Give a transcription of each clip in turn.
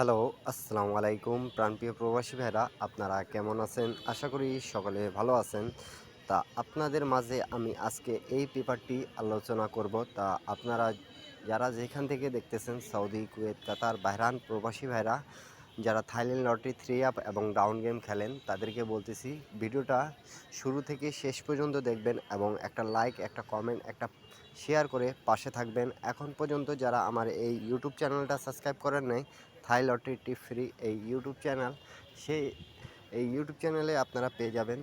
Hello, আসসালামু আলাইকুম প্রাণপ্রিয় প্রবাসী ভাইরা, আপনারা কেমন আছেন? আশা করি সকলে ভালো আছেন। তা আপনাদের মাঝে আমি আজকে এই পেপারটি আলোচনা করব। তা আপনারা যারা যেখান থেকে দেখতেছেন সৌদি, কুয়েত, কাতার, বাহরাইন প্রবাসী ভাইরা যারা থাইল্যান্ড লটারি 3 আপ এবং ডাউন গেম খেলেন তাদেরকে বলতেছি ভিডিওটা শুরু থেকে শেষ পর্যন্ত দেখবেন এবং একটা লাইক, একটা কমেন্ট, একটা শেয়ার করে পাশে থাকবেন। এখন পর্যন্ত যারা আমার এই ইউটিউব চ্যানেলটা সাবস্ক্রাইব করেন নাই, থাই লটারি টিপ ফ্রি এই ইউটিউব চ্যানেল, সেই এই ইউটিউব চ্যানেলে আপনারা পেয়ে যাবেন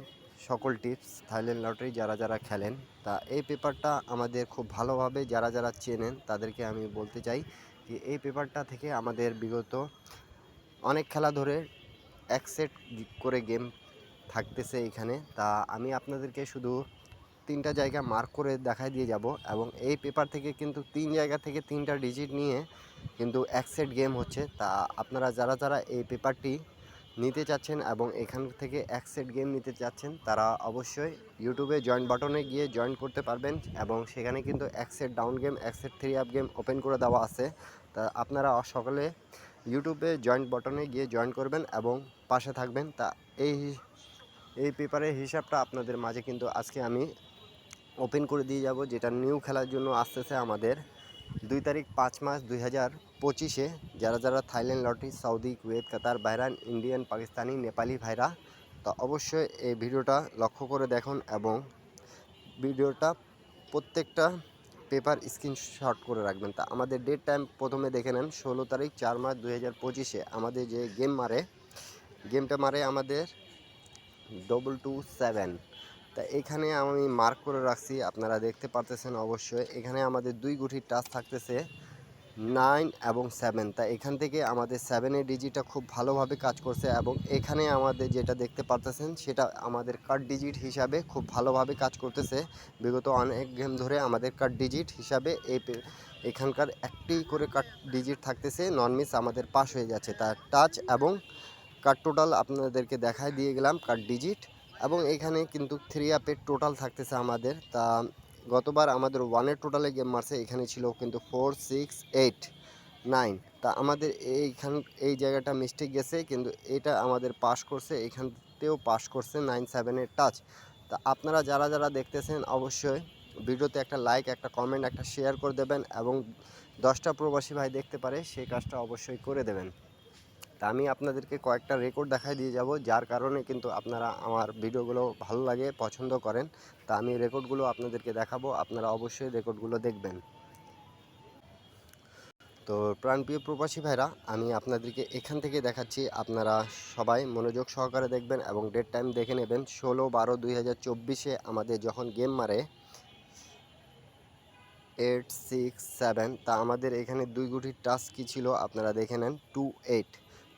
সকল টিপস থাইল্যান্ড লটারি যারা যারা খেলেন। তা এই পেপারটা আমাদের খুব ভালোভাবে যারা যারা চেনেন তাদেরকে আমি বলতে চাই যে এই পেপারটা থেকে আমাদের বিগত অনেক খেলা ধরে এক সেট করে গেম থাকতেছে এখানে। তা আমি আপনাদেরকে শুধু 3টা জায়গা মার্ক করে দেখাই দিয়ে যাব এবং এই পেপার থেকে কিন্তু 3 জায়গা থেকে 3টা ডিজিট নিয়ে কিন্তু এক সেট গেম হচ্ছে। তা আপনারা যারা যারা এই পেপারটি নিতে চাচ্ছেন এবং এখান থেকে এক সেট গেম নিতে চাচ্ছেন তারা অবশ্যই ইউটিউবে জয়েন বাটনে গিয়ে জয়েন করতে পারবেন এবং সেখানে কিন্তু এক সেট ডাউন গেম, এক সেট 3 আপ গেম ওপেন করে দেওয়া আছে। তা আপনারা সকলে ইউটিউবে জয়েন বাটনে গিয়ে জয়েন করবেন এবং পাশে থাকবেন। তা এই এই পেপারের হিসাবটা আপনাদের মাঝে কিন্তু আজকে আমি ওপেন করে দিয়ে যাব, যেটা নিউ খেলার জন্য আসতেছে আমাদের 2 তারিখ 5 মাস 2025-এ। যারা যারা থাইল্যান্ড লটারি, সৌদি, কুয়েত, কাতার, বাহরাইন, ইন্ডিয়ান, পাকিস্তানি, নেপালি ভাইরা তো অবশ্যই এই ভিডিওটা লক্ষ্য করে দেখুন এবং ভিডিওটা প্রত্যেকটা পেপার স্ক্রিনশট করে রাখবেন। তা আমাদের ডেট টাইম প্রথমে দেখে নেন 16 তারিখ 4 মাস 2025-এ আমাদের যে গেমটা মারে আমাদের 227। তা এখানে আমি মার্ক করে রাখছি, আপনারা দেখতে পারতেছেন অবশ্যই। এখানে আমাদের 2 গুঠির টাচ থাকতেছে 9 এবং 7। তা এখান থেকে আমাদের 7-এর ডিজিটটা খুব ভালোভাবে কাজ করছে এবং এখানে আমাদের যেটা দেখতে পারতেছেন সেটা আমাদের কাট ডিজিট হিসাবে খুব ভালোভাবে কাজ করতেছে। বিগত অনেক গেম ধরে আমাদের কাট ডিজিট হিসাবে এখানকার একটি করে কাট ডিজিট থাকতেছে, নন মিস আমাদের পাস হয়ে যাচ্ছে। তার টাচ এবং কাট টোটাল আপনাদেরকে দেখায় দিয়ে গেলাম কাট ডিজিট এবং এখানে কিন্তু 3 আপের টোটাল থাকতেছে আমাদের। তা গতবার আমাদের 1-এর টোটালে গেম মারছে, এখানে ছিল কিন্তু 4, 6, 8, 9। তা আমাদের এই জায়গাটা মিস্টেক গেছে, কিন্তু এটা আমাদের পাস করছে, এখানতেও পাস করছে 9, 7-এর টাচ। তা আপনারা যারা যারা দেখতেছেন অবশ্যই ভিডিওতে একটা লাইক, একটা কমেন্ট, একটা শেয়ার করে দেবেন এবং 10টা প্রবাসী ভাই দেখতে পারে সেই কাজটা অবশ্যই করে দেবেন। তা আমি আপনাদেরকে কয়েকটা রেকর্ড দেখাই দিয়ে যাব, যার কারণে কিন্তু আপনারা আমার ভিডিওগুলো ভালো লাগে, পছন্দ করেন। তা আমি রেকর্ডগুলো আপনাদেরকে দেখাবো, আপনারা অবশ্যই রেকর্ডগুলো দেখবেন। তো প্রাণপ্রিয় প্রবাসী ভাইরা, আমি আপনাদেরকে এখান থেকে দেখাচ্ছি, আপনারা সবাই মনোযোগ সহকারে দেখবেন এবং ডেট টাইম দেখে নেবেন। 16/12/2024-এ আমাদের যখন গেম মারে 8, 6, 7। তা আমাদের এখানে 2 গুটির টাচ কী ছিল আপনারা দেখে নেন 2, 8।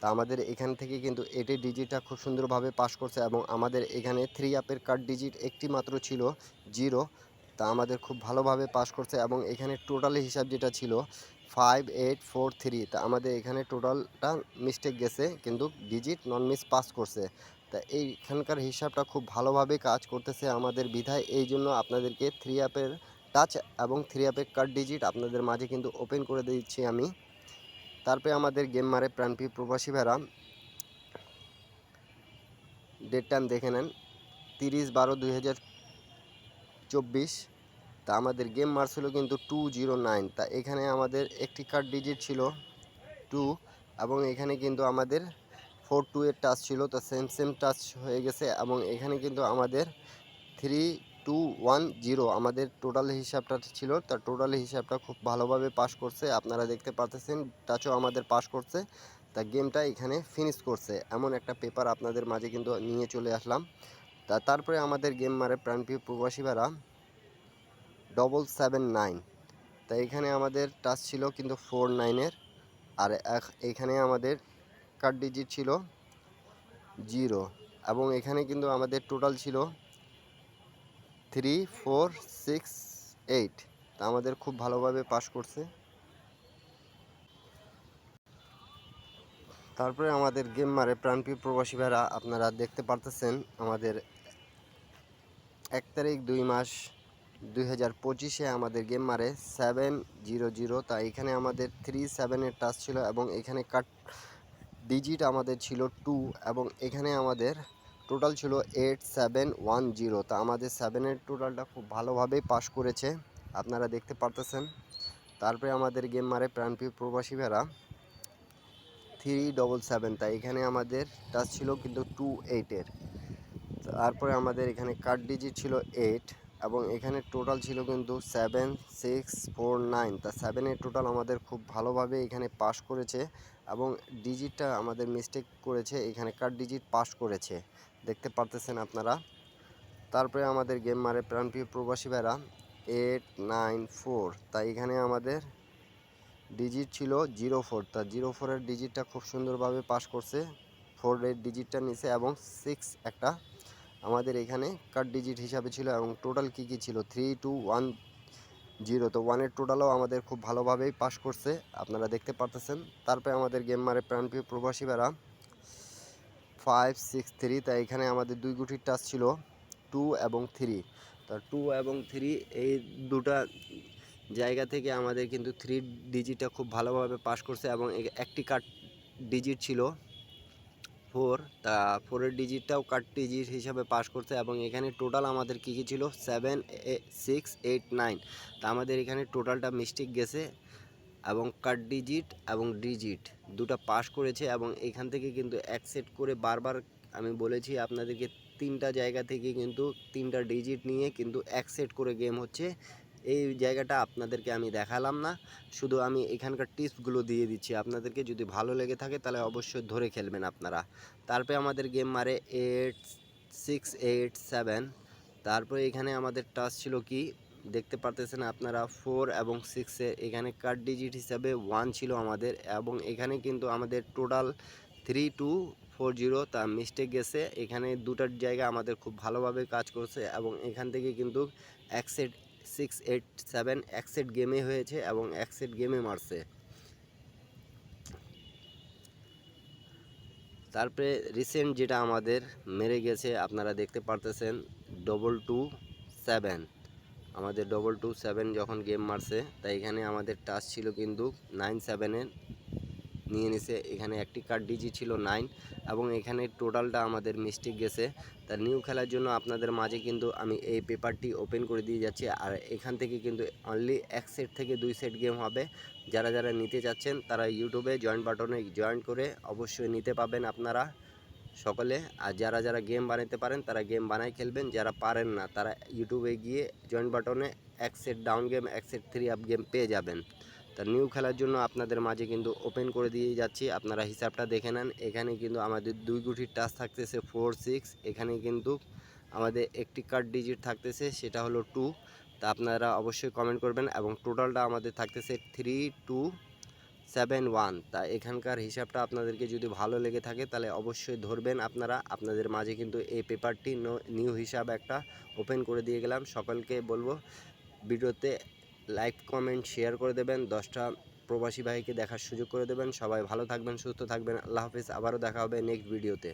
তা আমাদের এখান থেকে কিন্তু 8-এর ডিজিটটা খুব সুন্দরভাবে পাস করছে এবং আমাদের এখানে 3 আপের কাট ডিজিট একটি মাত্র ছিল 0। তা আমাদের খুব ভালোভাবে পাস করছে এবং এখানে টোটাল হিসাব যেটা ছিল 5, 8, 4, 3। তা আমাদের এখানে টোটালটা মিস্টেক গেছে কিন্তু ডিজিট নন মিস পাস করছে। তা এইখানকার হিসাবটা খুব ভালোভাবে কাজ করতেছে আমাদের বিধায়, এই জন্য আপনাদেরকে 3 আপের টাচ এবং 3 আপের কাট ডিজিট আপনাদের মাঝে কিন্তু ওপেন করে দিচ্ছি আমি। তারপরে আমাদের গেম মারে প্রাণপ্রিয় প্রবাসী ভাইরা, ডেট টাইম দেখে নেন 30/12/2024। তা আমাদের গেম মারছিল কিন্তু 209। তা এখানে আমাদের একটি কাট ডিজিট ছিল 2 এবং এখানে কিন্তু আমাদের 4, 2 এর টাচ ছিল। তো সেম টাচ হয়ে গেছে এবং এখানে কিন্তু আমাদের 3, 2, 1, 0 আমাদের টোটাল হিসাবটা ছিল। তার টোটাল হিসাবটা খুব ভালোভাবে পাস করছে, আপনারা দেখতে পাচ্ছেন টাচও আমাদের পাস করছে। তা গেমটা এখানে ফিনিশ করছে, এমন একটা পেপার আপনাদের মাঝে কিন্তু নিয়ে চলে আসলাম। তারপরে আমাদের গেম মারে প্রাণপ্রিয় প্রবাসী ভাইরা 779। তা এখানে আমাদের টাচ ছিল কিন্তু 4, 9-এর আর এখানে আমাদের কার্ড ডিজিট ছিল 0 এবং এখানে কিন্তু আমাদের টোটাল ছিল 3, 4, 6, 8। তা আমাদের খুব ভালোভাবে পাস করছে। তারপরে আমাদের গেম মারে প্রাণপ্রিয় প্রবাসী ভাইরা, আপনারা দেখতে পারতেছেন আমাদের 1 তারিখ 2 মাস 2025-এ আমাদের গেম মারে 700। তা এখানে আমাদের 3, 7-এর টাচ ছিল এবং এখানে কাট ডিজিট আমাদের ছিল 2 এবং এখানে আমাদের টোটাল ছিল 8710। তা আমাদের 7-এর টোটালটা খুব ভালোভাবেই পাস করেছে, আপনারা দেখতে পারতেছেন। তারপরে আমাদের গেম মারে প্রাণপ্রিয় প্রবাসী ভাইরা 377। তাই এখানে আমাদের টাচ ছিল কিন্তু 28-এর। তারপরে আমাদের এখানে কার্ড ডিজিট ছিল 8 এবং এখানে টোটাল ছিল কিন্তু 7649। তা 7-এর টোটাল আমাদের খুব ভালোভাবে এখানে পাস করেছে এবং ডিজিটটা আমাদের মিস্টেক করেছে, এখানে কার্ড ডিজিট পাস করেছে, দেখতে পারতেছেন আপনারা। তারপরে আমাদের গেম মারে প্রাণপ্রিয় প্রবাসী ভাইরা 894। তাই এখানে আমাদের ডিজিট ছিল 04। তা 04-এর ডিজিটটা খুব সুন্দরভাবে পাস করছে, 4-এর ডিজিটটা নিচে এবং 6 একটা আমাদের এখানে কার্ড ডিজিট হিসাবে ছিল এবং টোটাল কী ছিল 3210। তো 1-এর টোটালও আমাদের খুব ভালোভাবেই পাস করছে, আপনারা দেখতে পারতেছেন। তারপরে আমাদের গেম মারে প্রাণপ্রিয় প্রবাসী ভাইরা 563। তাই এখানে আমাদের দুই গুটির টাচ ছিল 2 এবং 3। তা 2 এবং 3 এই দুটা জায়গা থেকে আমাদের কিন্তু 3 ডিজিটটা খুব ভালোভাবে পাস করছে এবং একটি কাট ডিজিট ছিল 4। তা 4-এর ডিজিটটাও কাট ডিজিট হিসাবে পাস করছে এবং এখানে টোটাল আমাদের কী ছিল 7 6 8 9। তা আমাদের এখানে টোটালটা মিস্টেক গেছে এবং কাট ডিজিট এবং ডিজিট দুটো পাস করেছে এবং এখান থেকে কিন্তু অ্যাকসেপ্ট করে বারবার আমি বলেছি আপনাদেরকে 3টা জায়গা থেকে কিন্তু 3টা ডিজিট নিয়ে কিন্তু অ্যাকসেপ্ট করে গেম হচ্ছে। এই জায়গাটা আপনাদেরকে আমি দেখালাম না, শুধু আমি এখানকার টিপসগুলো দিয়ে দিচ্ছি আপনাদেরকে। যদি ভালো লেগে থাকে তাহলে অবশ্যই ধরে খেলবেন আপনারা। তারপরে আমাদের গেম মারে 8687। তারপরে এখানে আমাদের টাচ ছিল কি দেখতে পারতেছেন আপনারা 4 এবং 6-এ এখানে কার্ড ডিজিট হিসাবে 1 ছিল আমাদের এবং এখানে কিন্তু আমাদের টোটাল 3240। তা মিস্টেক গেছে, এখানে দুটার জায়গা আমাদের খুব ভালোভাবে কাজ করছে এবং এখান থেকে কিন্তু অ্যাকসেট 687 অ্যাকসেট গেমে হয়েছে এবং অ্যাকসেট গেমে মারছে। তারপরে রিসেন্ট যেটা আমাদের মেরে গেছে আপনারা দেখতে পারতেছেন 227। আমাদের 227 যখন গেম মারছে তাই এখানে আমাদের টাচ ছিল কিন্তু 97-এর নিয়ে নিছে। এখানে একটি কার্ড ডিজি ছিল 9 এবং এখানে টোটালটা আমাদের মিস্টেক গেছে। তা নিউ খেলার জন্য আপনাদের মাঝে কিন্তু আমি এই পেপারটি ওপেন করে দিয়ে যাচ্ছি আর এখান থেকে কিন্তু অনলি 1 সেট থেকে 2 সেট গেম হবে। যারা যারা নিতে যাচ্ছেন তারা ইউটিউবে জয়েন বাটনে জয়েন করে অবশ্যই নিতে পাবেন আপনারা সকলে। আর যারা যারা গেম বানাতে পারেন তারা গেম বানাই খেলবেন, যারা পারেন না তারা ইউটিউবে গিয়ে জয়েন বাটনে 1 set down game 1 set 3 up game পেয়ে যাবেন। তা নিউ খেলার জন্য আপনাদের মাঝে কিন্তু ওপেন করে দিয়ে যাচ্ছি, আপনারা হিসাবটা দেখে নেন। এখানে কিন্তু আমাদের দুই গুটির টাচ থাকতেছে 4 6, এখানে কিন্তু আমাদের একটি কার্ড ডিজিট থাকতেছে সেটা হলো 2। তা আপনারা অবশ্যই কমেন্ট করবেন এবং টোটালটা আমাদের থাকতেছে 3271। তা এখানকার হিসাবটা আপনাদেরকে যদি ভালো লেগে থাকে তাহলে অবশ্যই ধরবেন আপনারা। আপনাদের মাঝে কিন্তু এই পেপারটি নিউ হিসাব একটা ওপেন করে দিয়ে গেলাম। সকলকে বলবো ভিডিওতে লাইক কমেন্ট শেয়ার করে দেবেন, 10টা প্রবাসী ভাইকে দেখার সুযোগ করে দেবেন। সবাই ভালো থাকবেন, সুস্থ থাকবেন, আল্লাহ হাফিজ। আবারও দেখা হবে নেক্সট ভিডিওতে।